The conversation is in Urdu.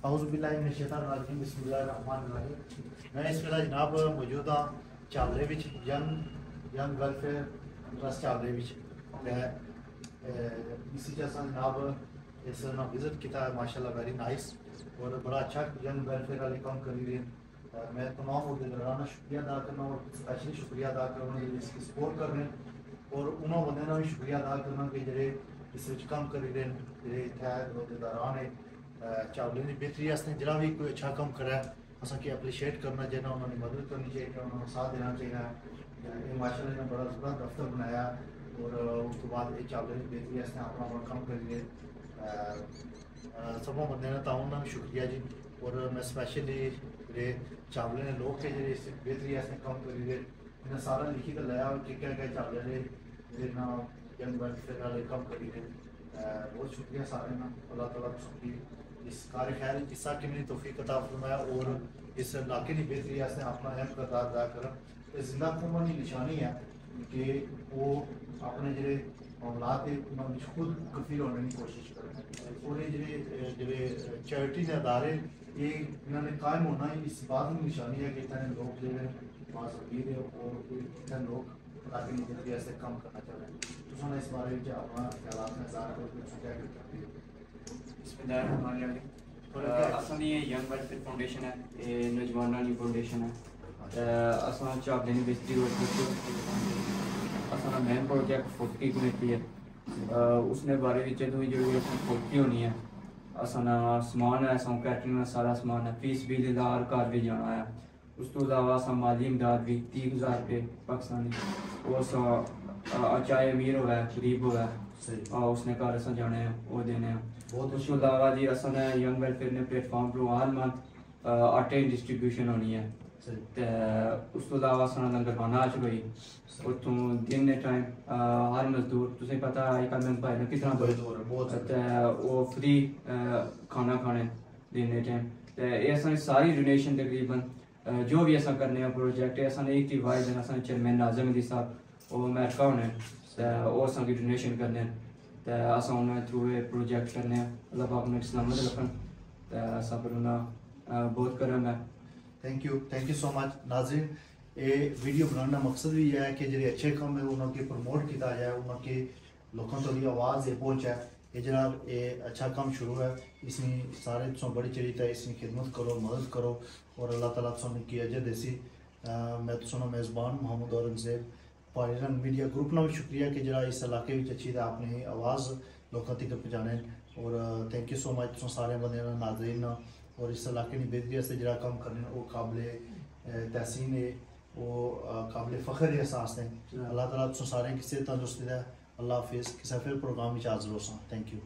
اعوذ باللہ من الشیطان الرجیم بسم اللہ الرحمن الرحیم. میں اس ویلے جناب موجود ہاں چاولے وچ ینگ ویلفیئر ٹرسٹ چاولے وچ اسی جیسا جناب اس نے وزٹ کیا ہے ماشاء اللہ ویری نائس اور بڑا اچھا ینگ ویلفیئر والے کام کر رہے ہیں. میں تمام عہدیدارانہ شکریہ ادا کرنا اور اسپیشلی شکریہ ادا کرنا اس کی سپورٹ کر رہے ہیں اور انہوں بندے کا بھی شکریہ ادا کرنا کہ جڑے اس کام کر رہے ہیں جڑے اتنے عہدیداران نے چاولے کی بہتری واسطے جہاں بھی کوئی اچھا کام کرا ہے اصل کہ اپریشیٹ کرنا چاہیے انہوں نے مدد کرنی چاہیے انہوں نے ساتھ دینا چاہیے. یہ ماشاء اللہ نے بڑا زبردست دفتر بنایا اور اس کے بعد یہ چاولے کی بہتری واسطے اپنا بڑا کام کریے. سبوں بندے نے تعاون کا بھی شکریہ جی اور میں اسپیشلی جڑے چاولے نے لوگ کے جڑے اس بہتری واسطے کام کری رہے انہیں سارا لکھی تو لیا کہ کیا کیا چاولے نے جہاں ینگ ویلفیئر والے کام کری رہے. بہت شکریہ سارے نا. اللہ تعالیٰ کی اس کار خیر حصہ کی میری توفیق عطا فرمایا اور اس علاقے کی بہتری واسطے اپنا اہم کردار ادا کریں. زندہ قوم کی نشانی ہے کہ وہ اپنے جڑے معاملات انہوں خود کفیل ہونے کی کوشش کریں اور یہ جڑے چیریٹی کے ادارے یہ انہوں نے قائم ہونا اس بات کی نشانی ہے کہ اتنے لوگ جو معذور ہے اور اتنے لوگ علاقے کی بہتری واسطے کام کرنا چاہ رہے ہیں. تو اس بارے میں اپنا خیالات میں اظہار کیا کرتے ہیں. بسم اللہ الرحمن الرحیم. اصل یہ ینگ ویلفیئر فاؤنڈیشن ہے, یہ نوجوانوں کی فاؤنڈیشن ہے. اصل چاولے کی بہتری اصل مین پروجیکٹ فوٹکی کمیٹی ہے. اس نے بارے میں جدوں جو فوٹکی ہونی ہے اصل سامان ہے سو کیٹرنگ کا سارا سامان ہے. فیس بھی ہزار گھر بھی جانا ہے. اس تو علاوہ اصل مالی امداد بھی 30,000 روپے پاکستانی وہ چاہے امیر ہوا ہے غریب ہوا ہے اس نے گھر اصل جانے ہیں وہ دینے ہیں. اس کے علاوہ جی اصل ینگ ویلفیئر نے پلیٹ فارم پر ہر منتھ آٹے ڈسٹریبیوشن ہونی ہے. اس کے علاوہ اصل لنگر خانہ آ چکی اتوں دن کے ٹائم ہر مزدور تمہیں پتا اج کل مہنگائی نے کتنا وہ فری کھانا کھانے دن کے ٹائم. تو یہ اصل ساری ڈونیشن تقریباً جو بھی اصل کرنے پروجیکٹ ہے اصل ایک وائز اصل چیئرمین ناظم علی صاحب وہ امریکہ ہونے وہ اصل کی ڈونیشن کرنے تو اصل انہیں تھرو یہ پروجیکٹ کرنے اللہ پاک نے سلامت رکھن تو سب بہت کرم ہے. تھینک یو سو مچ. ناظرین یہ ویڈیو بنانے کا مقصد بھی یہ ہے کہ جڑے اچھے کام ہے انہوں کے پروموٹ کیا جائے انہوں کے لوگوں تک آواز یہ پہنچائے. یہ جناب یہ اچھا کام شروع ہے اس میں سارے تو بڑی چڑیتا ہے اس میں خدمت کرو مدد کرو اور اللہ تعالیٰ تو کی اجر دیسی. میں تو میزبان محمد اورنگزیب پاکستان میڈیا گروپ نے بھی شکریہ کہ جڑا اس علاقے میں اچھی اپنی آواز لوگوں تک پہنچانے اور تھینک یو سو مچ تو سارے بندے ناظرین اور اس علاقے کی بہتری سے جڑا کام کرنے وہ قابل تحسین ہے وہ قابل فخر احساس ہیں. اللہ تعالیٰ تو سارے کی صحت تندرستی ہے. اللہ حافظ. کسی پھر پروگرام میں حاضر ہو سا. Thank you.